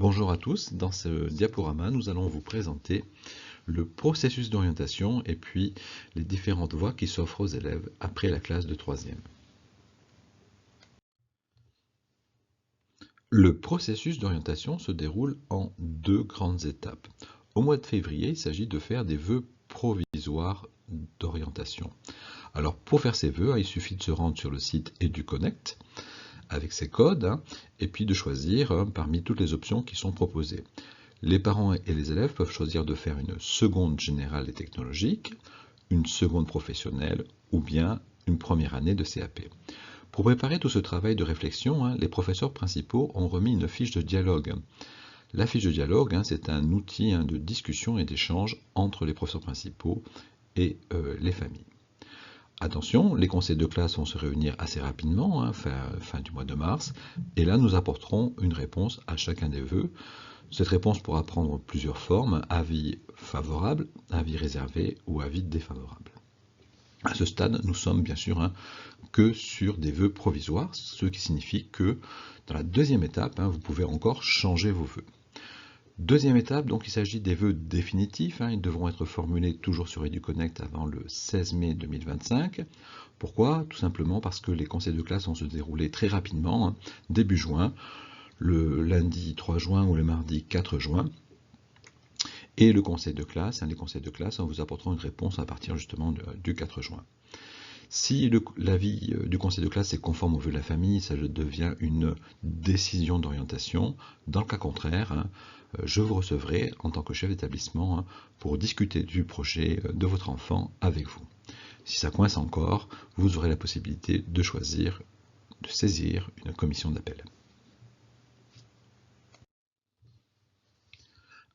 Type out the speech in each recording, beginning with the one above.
Bonjour à tous, dans ce diaporama, nous allons vous présenter le processus d'orientation et puis les différentes voies qui s'offrent aux élèves après la classe de 3e. Le processus d'orientation se déroule en deux grandes étapes. Au mois de février, il s'agit de faire des vœux provisoires d'orientation. Alors pour faire ces vœux, il suffit de se rendre sur le site EduConnect avec ses codes et puis de choisir parmi toutes les options qui sont proposées. Les parents et les élèves peuvent choisir de faire une seconde générale et technologique, une seconde professionnelle ou bien une première année de CAP. Pour préparer tout ce travail de réflexion, les professeurs principaux ont remis une fiche de dialogue. La fiche de dialogue, c'est un outil de discussion et d'échange entre les professeurs principaux et les familles. Attention, les conseils de classe vont se réunir assez rapidement, fin du mois de mars, et là nous apporterons une réponse à chacun des vœux. Cette réponse pourra prendre plusieurs formes, avis favorable, avis réservé ou avis défavorable. À ce stade, nous sommes bien sûr que sur des vœux provisoires, ce qui signifie que dans la deuxième étape, vous pouvez encore changer vos vœux. Deuxième étape, donc il s'agit des vœux définitifs, ils devront être formulés toujours sur EduConnect avant le 16 mai 2025. Pourquoi? Tout simplement parce que les conseils de classe vont se dérouler très rapidement, début juin, le lundi 3 juin ou le mardi 4 juin. Et le conseil de classe, les conseils de classe vous apporteront une réponse à partir justement du 4 juin. Si l'avis du conseil de classe est conforme aux vœux de la famille, ça devient une décision d'orientation. Dans le cas contraire, je vous recevrai en tant que chef d'établissement pour discuter du projet de votre enfant avec vous. Si ça coince encore, vous aurez la possibilité de choisir, de saisir une commission d'appel.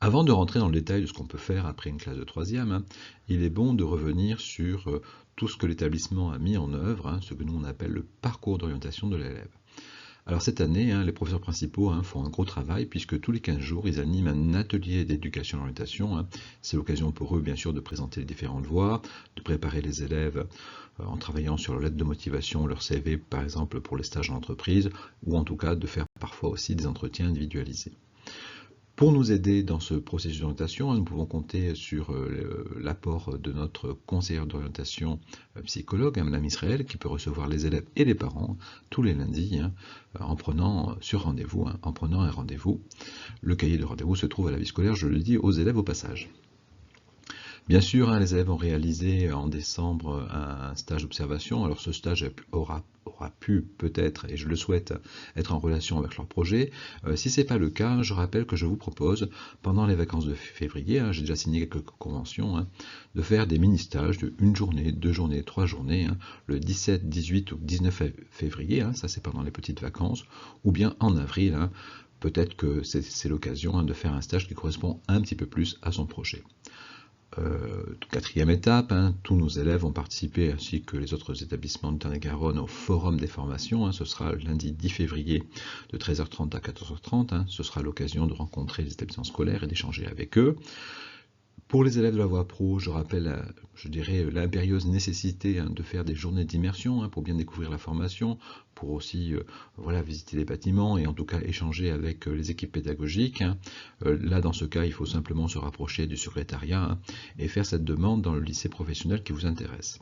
Avant de rentrer dans le détail de ce qu'on peut faire après une classe de 3e, il est bon de revenir sur tout ce que l'établissement a mis en œuvre, ce que nous on appelle le parcours d'orientation de l'élève. Alors cette année, les professeurs principaux font un gros travail puisque tous les 15 jours, ils animent un atelier d'éducation et d'orientation. C'est l'occasion pour eux, bien sûr, de présenter les différentes voies, de préparer les élèves en travaillant sur leur lettre de motivation, leur CV, par exemple, pour les stages en entreprise, ou en tout cas de faire parfois aussi des entretiens individualisés. Pour nous aider dans ce processus d'orientation, nous pouvons compter sur l'apport de notre conseillère d'orientation psychologue, Mme Israël, qui peut recevoir les élèves et les parents tous les lundis en prenant un rendez-vous. Le cahier de rendez-vous se trouve à la vie scolaire, je le dis aux élèves au passage. Bien sûr, les élèves ont réalisé en décembre un stage d'observation. Alors ce stage aura pu peut-être, et je le souhaite, être en relation avec leur projet. Si ce n'est pas le cas, je rappelle que je vous propose, pendant les vacances de février, j'ai déjà signé quelques conventions, de faire des mini-stages de 1 journée, 2 journées, 3 journées, le 17, 18 ou 19 février, ça c'est pendant les petites vacances, ou bien en avril, peut-être que c'est l'occasion de faire un stage qui correspond un petit peu plus à son projet. Quatrième étape, tous nos élèves ont participé, ainsi que les autres établissements de Tarn-et-Garonne, au forum des formations. Ce sera lundi 10 février de 13h30 à 14h30. Ce sera l'occasion de rencontrer les établissements scolaires et d'échanger avec eux. Pour les élèves de la voie pro, je rappelle, je dirais, l'impérieuse nécessité de faire des journées d'immersion pour bien découvrir la formation, pour aussi visiter les bâtiments et en tout cas échanger avec les équipes pédagogiques. Là, dans ce cas, il faut simplement se rapprocher du secrétariat et faire cette demande dans le lycée professionnel qui vous intéresse.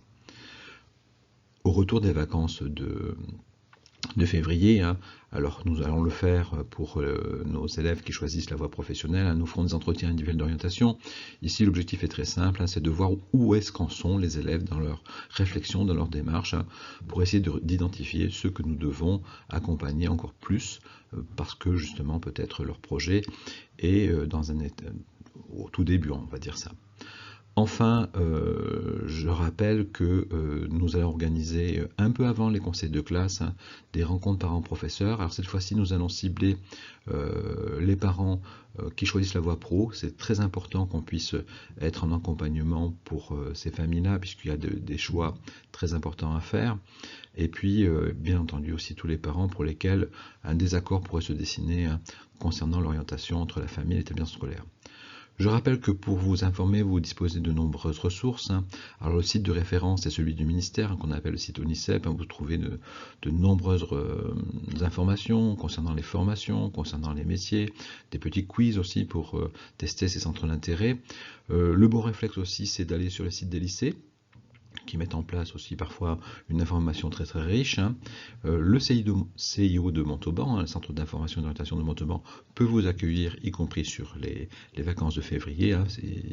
Au retour des vacances de février, alors nous allons le faire pour nos élèves qui choisissent la voie professionnelle, nous ferons des entretiens individuels d'orientation. Ici l'objectif est très simple, c'est de voir où est-ce qu'en sont les élèves dans leur réflexion, dans leur démarche, pour essayer d'identifier ceux que nous devons accompagner encore plus, parce que justement peut-être leur projet est dans un état, au tout début, on va dire ça. Enfin, je rappelle que nous allons organiser un peu avant les conseils de classe des rencontres parents-professeurs. Alors cette fois-ci, nous allons cibler les parents qui choisissent la voie pro. C'est très important qu'on puisse être en accompagnement pour ces familles-là, puisqu'il y a des choix très importants à faire. Et puis, bien entendu, aussi tous les parents pour lesquels un désaccord pourrait se dessiner concernant l'orientation entre la famille et l'établissement scolaire. Je rappelle que pour vous informer, vous disposez de nombreuses ressources. Alors le site de référence est celui du ministère, qu'on appelle le site ONICEP. Vous trouvez de nombreuses informations concernant les formations, concernant les métiers, des petits quiz aussi pour tester ces centres d'intérêt. Le bon réflexe aussi, c'est d'aller sur le site des lycées, qui mettent en place aussi parfois une information très très riche. Le CIO de Montauban, le Centre d'information et d'orientation de Montauban, peut vous accueillir, y compris sur les vacances de février,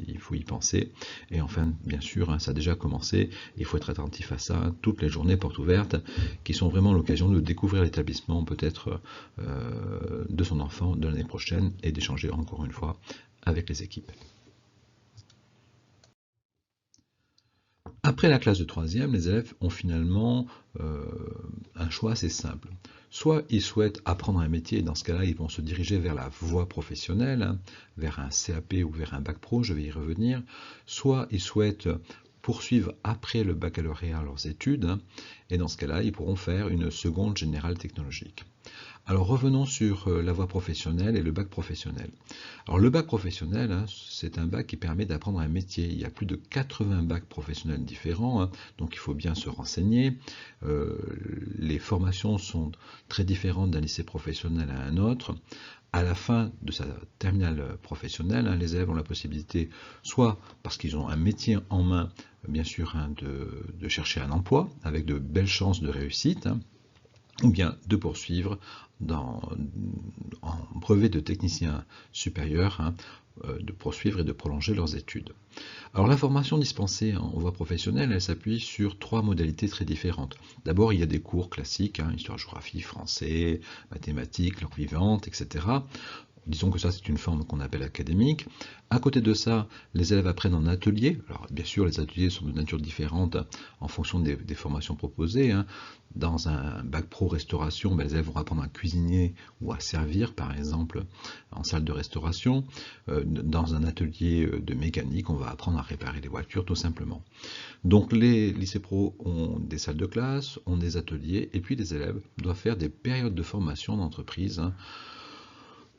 il faut y penser. Et enfin, bien sûr, ça a déjà commencé, il faut être attentif à ça, toutes les journées portes ouvertes, qui sont vraiment l'occasion de découvrir l'établissement, peut-être de son enfant de l'année prochaine, et d'échanger encore une fois avec les équipes. Après la classe de 3e, les élèves ont finalement un choix assez simple. Soit ils souhaitent apprendre un métier, et dans ce cas-là, ils vont se diriger vers la voie professionnelle, vers un CAP ou vers un bac pro, je vais y revenir. Soit ils souhaitent poursuivre après le baccalauréat leurs études, et dans ce cas-là, ils pourront faire une seconde générale technologique. Alors revenons sur la voie professionnelle et le bac professionnel. Alors le bac professionnel, c'est un bac qui permet d'apprendre un métier. Il y a plus de 80 bacs professionnels différents, donc il faut bien se renseigner. Les formations sont très différentes d'un lycée professionnel à un autre. À la fin de sa terminale professionnelle, les élèves ont la possibilité, soit parce qu'ils ont un métier en main, bien sûr, de chercher un emploi avec de belles chances de réussite, ou bien de poursuivre en brevet de technicien supérieur, de poursuivre et de prolonger leurs études. Alors la formation dispensée en voie professionnelle, elle s'appuie sur 3 modalités très différentes. D'abord, il y a des cours classiques, histoire, géographie, français, mathématiques, langue vivante, etc. Disons que ça, c'est une forme qu'on appelle académique. À côté de ça, les élèves apprennent en atelier. Alors, bien sûr, les ateliers sont de nature différente en fonction des formations proposées. Dans un bac pro restauration, les élèves vont apprendre à cuisiner ou à servir, par exemple, en salle de restauration. Dans un atelier de mécanique, on va apprendre à réparer les voitures, tout simplement. Donc, les lycées pro ont des salles de classe, ont des ateliers, et puis les élèves doivent faire des périodes de formation d'entreprise.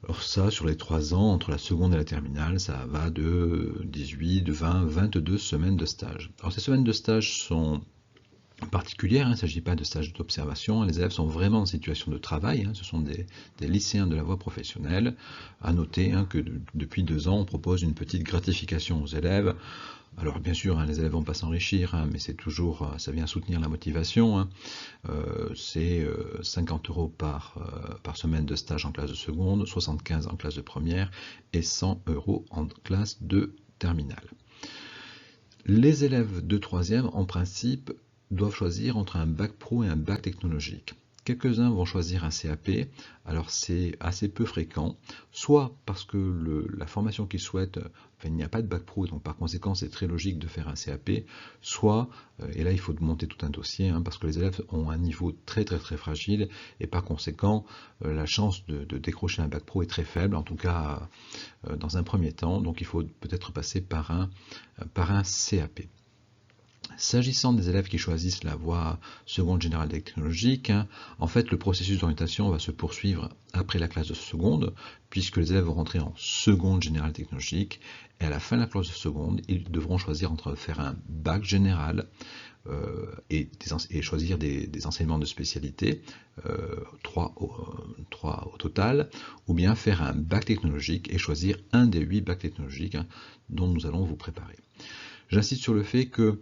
Alors ça, sur les 3 ans, entre la seconde et la terminale, ça va de 18, 20, 22 semaines de stage. Alors ces semaines de stage sont particulières, il ne s'agit pas de stages d'observation, les élèves sont vraiment en situation de travail, ce sont des lycéens de la voie professionnelle. À noter que depuis 2 ans, on propose une petite gratification aux élèves. Alors bien sûr, les élèves vont pas s'enrichir, mais c'est toujours, ça vient soutenir la motivation. C'est 50 € par semaine de stage en classe de seconde, 75 en classe de première et 100 € en classe de terminale. Les élèves de 3e, en principe, doivent choisir entre un bac pro et un bac technologique. Quelques-uns vont choisir un CAP, alors c'est assez peu fréquent, soit parce que la formation qu'ils souhaitent, il n'y a pas de bac pro, donc par conséquent c'est très logique de faire un CAP, soit, et là il faut monter tout un dossier, parce que les élèves ont un niveau très très très fragile, et par conséquent la chance de décrocher un bac pro est très faible, en tout cas dans un premier temps, donc il faut peut-être passer par un CAP. S'agissant des élèves qui choisissent la voie seconde générale technologique, en fait le processus d'orientation va se poursuivre après la classe de seconde, puisque les élèves vont rentrer en seconde générale technologique, et à la fin de la classe de seconde, ils devront choisir entre faire un bac général et choisir des enseignements de spécialité, 3 au total, ou bien faire un bac technologique et choisir un des 8 bacs technologiques dont nous allons vous préparer. J'insiste sur le fait que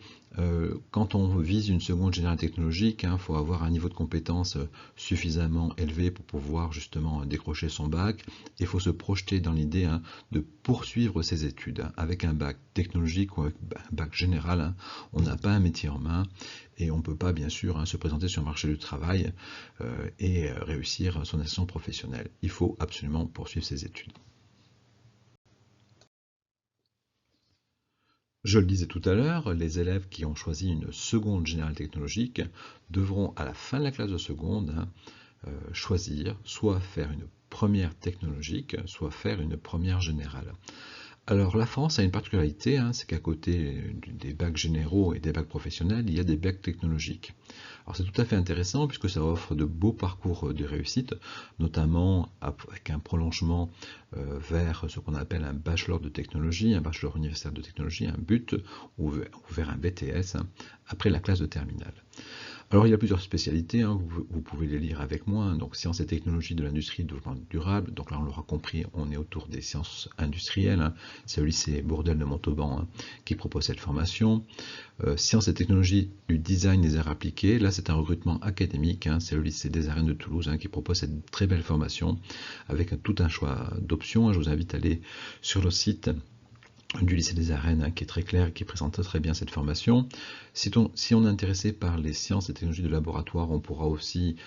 quand on vise une seconde générale technologique, il faut avoir un niveau de compétence suffisamment élevé pour pouvoir justement décrocher son bac. Il faut se projeter dans l'idée de poursuivre ses études. Avec un bac technologique ou un bac général, on n'a pas un métier en main et on ne peut pas bien sûr se présenter sur le marché du travail et réussir son ascension professionnelle. Il faut absolument poursuivre ses études. Je le disais tout à l'heure, les élèves qui ont choisi une seconde générale technologique devront, à la fin de la classe de seconde, choisir soit faire une première technologique, soit faire une première générale. Alors la France a une particularité, hein, c'est qu'à côté des bacs généraux et des bacs professionnels, il y a des bacs technologiques. Alors c'est tout à fait intéressant puisque ça offre de beaux parcours de réussite, notamment avec un prolongement vers ce qu'on appelle un bachelor de technologie, un bachelor universitaire de technologie, un BUT, ou vers un BTS, hein, après la classe de terminale. Alors il y a plusieurs spécialités, hein, vous pouvez les lire avec moi, hein, donc sciences et technologies de l'industrie et du développement durable, donc là on l'aura compris, on est autour des sciences industrielles, hein. C'est le lycée Bourdelle de Montauban, hein, qui propose cette formation. Sciences et technologies du design des arts appliqués, là c'est un recrutement académique, hein, c'est le lycée des Arènes de Toulouse, hein, qui propose cette très belle formation avec tout un choix d'options, hein. Je vous invite à aller sur le site du lycée des Arènes, hein, qui est très clair et qui présente très bien cette formation. Si on est intéressé par les sciences et technologies de laboratoire, on pourra aussi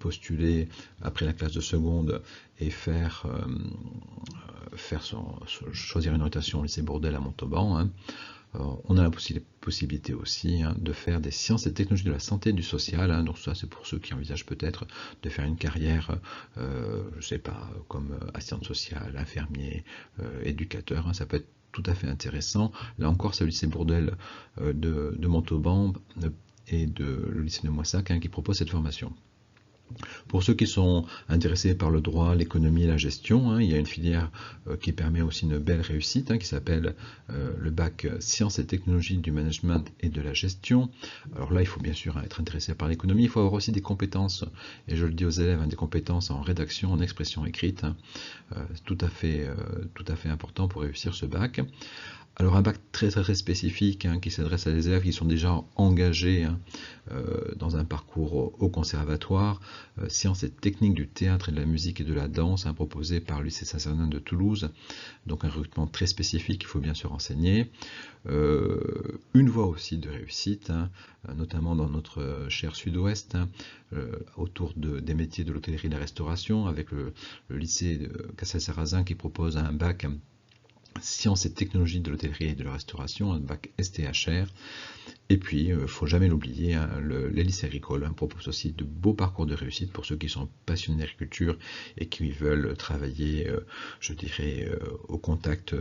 postuler après la classe de seconde et choisir une orientation au lycée Bourdelle à Montauban, hein. On a la possibilité aussi, hein, de faire des sciences et technologies de la santé et du social, hein. Donc ça c'est pour ceux qui envisagent peut-être de faire une carrière, je sais pas, comme assistante sociale, infirmier, éducateur, hein. Ça peut être tout à fait intéressant. Là encore, c'est le lycée Bourdelle de Montauban et le lycée de Moissac, hein, qui propose cette formation. Pour ceux qui sont intéressés par le droit, l'économie et la gestion, hein, il y a une filière qui permet aussi une belle réussite, hein, qui s'appelle le bac Sciences et technologies du management et de la gestion. Alors là, il faut bien sûr être intéressé par l'économie, il faut avoir aussi des compétences, et je le dis aux élèves, hein, des compétences en rédaction, en expression écrite, hein, tout à fait important pour réussir ce bac. Alors un bac très spécifique, hein, qui s'adresse à des élèves qui sont déjà engagés, hein, dans un parcours au conservatoire, sciences et techniques du théâtre et de la musique et de la danse, hein, proposé par le lycée Saint-Sernin de Toulouse, donc un recrutement très spécifique, il faut bien se renseigner. Une voie aussi de réussite, hein, notamment dans notre cher sud-ouest, hein, autour des métiers de l'hôtellerie et de la restauration, avec le lycée de Cassel-Sarrazin qui propose un bac Sciences et technologies de l'hôtellerie et de la restauration, un bac STHR. Et puis, il ne faut jamais l'oublier, hein, les lycées agricoles, hein, proposent aussi de beaux parcours de réussite pour ceux qui sont passionnés d'agriculture et qui veulent travailler, je dirais, au contact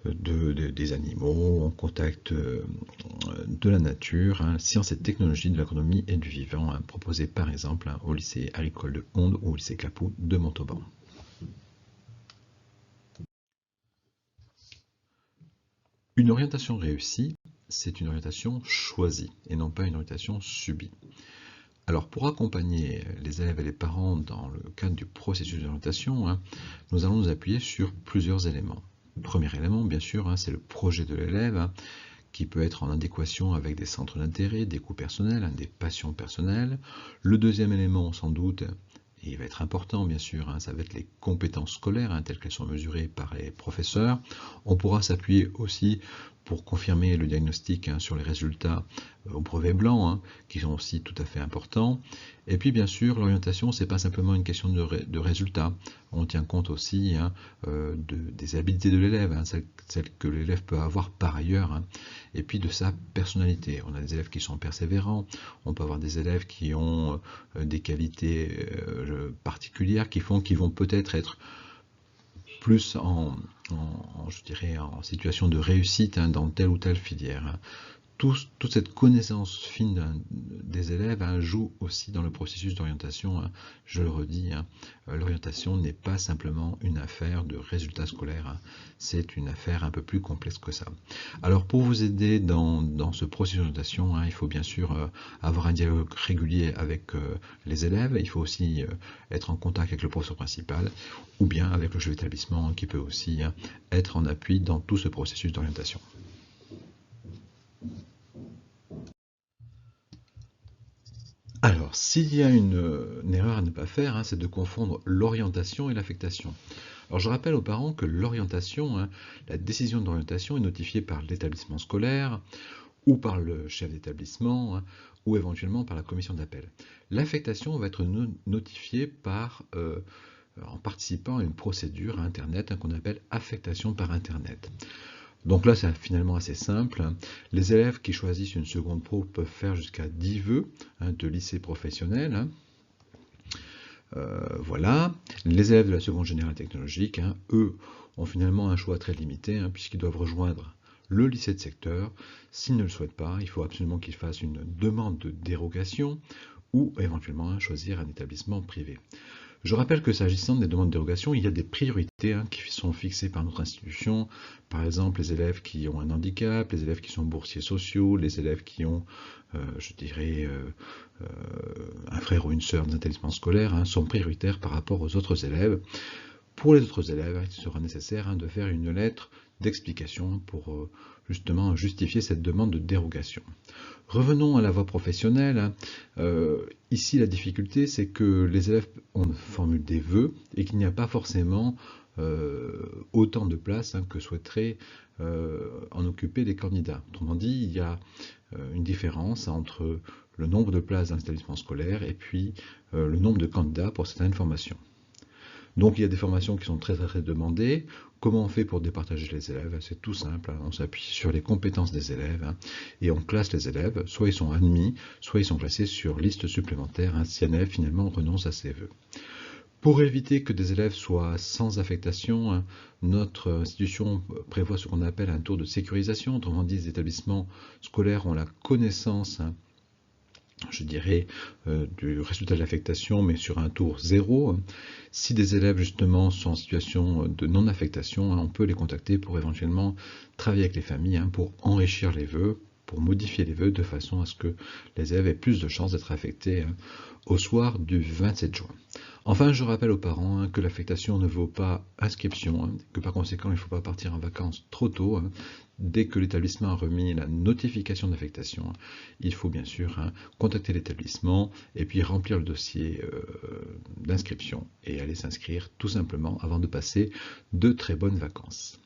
des animaux, au contact de la nature, hein. Sciences et technologies de l'agronomie et du vivant, hein, proposé par exemple, hein, au lycée agricole de Onde ou au lycée Clapoux de Montauban. Une orientation réussie, c'est une orientation choisie et non pas une orientation subie. Alors pour accompagner les élèves et les parents dans le cadre du processus d'orientation, hein, nous allons nous appuyer sur plusieurs éléments. Le premier élément, bien sûr, hein, c'est le projet de l'élève, hein, qui peut être en adéquation avec des centres d'intérêt, des goûts personnels, hein, des passions personnelles. Le deuxième élément, sans doute, et il va être important bien sûr, hein, ça va être les compétences scolaires, hein, telles qu'elles sont mesurées par les professeurs. On pourra s'appuyer aussi pour confirmer le diagnostic, hein, sur les résultats au brevet blanc, hein, qui sont aussi tout à fait importants. Et puis bien sûr, l'orientation, c'est pas simplement une question de résultats. On tient compte aussi, hein, des habiletés de l'élève, hein, celles que l'élève peut avoir par ailleurs, hein, et puis de sa personnalité. On a des élèves qui sont persévérants, on peut avoir des élèves qui ont des qualités particulières qui vont peut-être être plus je dirais, en situation de réussite, hein, dans telle ou telle filière, hein. Toute cette connaissance fine des élèves, hein, joue aussi dans le processus d'orientation, hein. Je le redis, hein, l'orientation n'est pas simplement une affaire de résultats scolaires, hein. C'est une affaire un peu plus complexe que ça. Alors pour vous aider dans ce processus d'orientation, hein, il faut bien sûr avoir un dialogue régulier avec les élèves, il faut aussi être en contact avec le professeur principal ou bien avec le chef d'établissement, hein, qui peut aussi, hein, être en appui dans tout ce processus d'orientation. Alors, s'il y a une erreur à ne pas faire, hein, c'est de confondre l'orientation et l'affectation. Alors, je rappelle aux parents que l'orientation, hein, la décision d'orientation est notifiée par l'établissement scolaire ou par le chef d'établissement, hein, ou éventuellement par la commission d'appel. L'affectation va être notifiée en participant à une procédure à Internet, hein, qu'on appelle affectation par Internet. Donc là, c'est finalement assez simple. Les élèves qui choisissent une seconde pro peuvent faire jusqu'à 10 vœux, hein, de lycée professionnel, hein. Voilà. Les élèves de la seconde générale technologique, eux, ont finalement un choix très limité, puisqu'ils doivent rejoindre le lycée de secteur. S'ils ne le souhaitent pas, il faut absolument qu'ils fassent une demande de dérogation ou éventuellement choisir un établissement privé. Je rappelle que s'agissant des demandes de dérogation, il y a des priorités qui sont fixées par notre institution. Par exemple, les élèves qui ont un handicap, les élèves qui sont boursiers sociaux, les élèves qui ont, un frère ou une sœur dans un établissement scolaire, sont prioritaires par rapport aux autres élèves. Pour les autres élèves, il sera nécessaire de faire une lettre d'explication pour justement justifier cette demande de dérogation. Revenons à la voie professionnelle. Ici, la difficulté, c'est que les élèves formulent des vœux et qu'il n'y a pas forcément autant de place que souhaiteraient en occuper les candidats. Autrement dit, il y a une différence entre le nombre de places dans l'établissement scolaire et puis le nombre de candidats pour certaines formations. Donc il y a des formations qui sont très demandées. Comment on fait pour départager les élèves? C'est tout simple, on s'appuie sur les compétences des élèves et on classe les élèves, soit ils sont admis, soit ils sont classés sur liste supplémentaire si un élève finalement renonce à ses vœux. Pour éviter que des élèves soient sans affectation, notre institution prévoit ce qu'on appelle un tour de sécurisation. Autrement dit, les établissements scolaires ont la connaissance du résultat de l'affectation, mais sur un tour 0. Si des élèves justement sont en situation de non-affectation, on peut les contacter pour éventuellement travailler avec les familles, pour enrichir les vœux, pour modifier les vœux de façon à ce que les élèves aient plus de chances d'être affectés au soir du 27 juin. Enfin, je rappelle aux parents que l'affectation ne vaut pas inscription, que par conséquent il ne faut pas partir en vacances trop tôt. Dès que l'établissement a remis la notification d'affectation, il faut bien sûr contacter l'établissement et puis remplir le dossier d'inscription et aller s'inscrire tout simplement avant de passer de très bonnes vacances.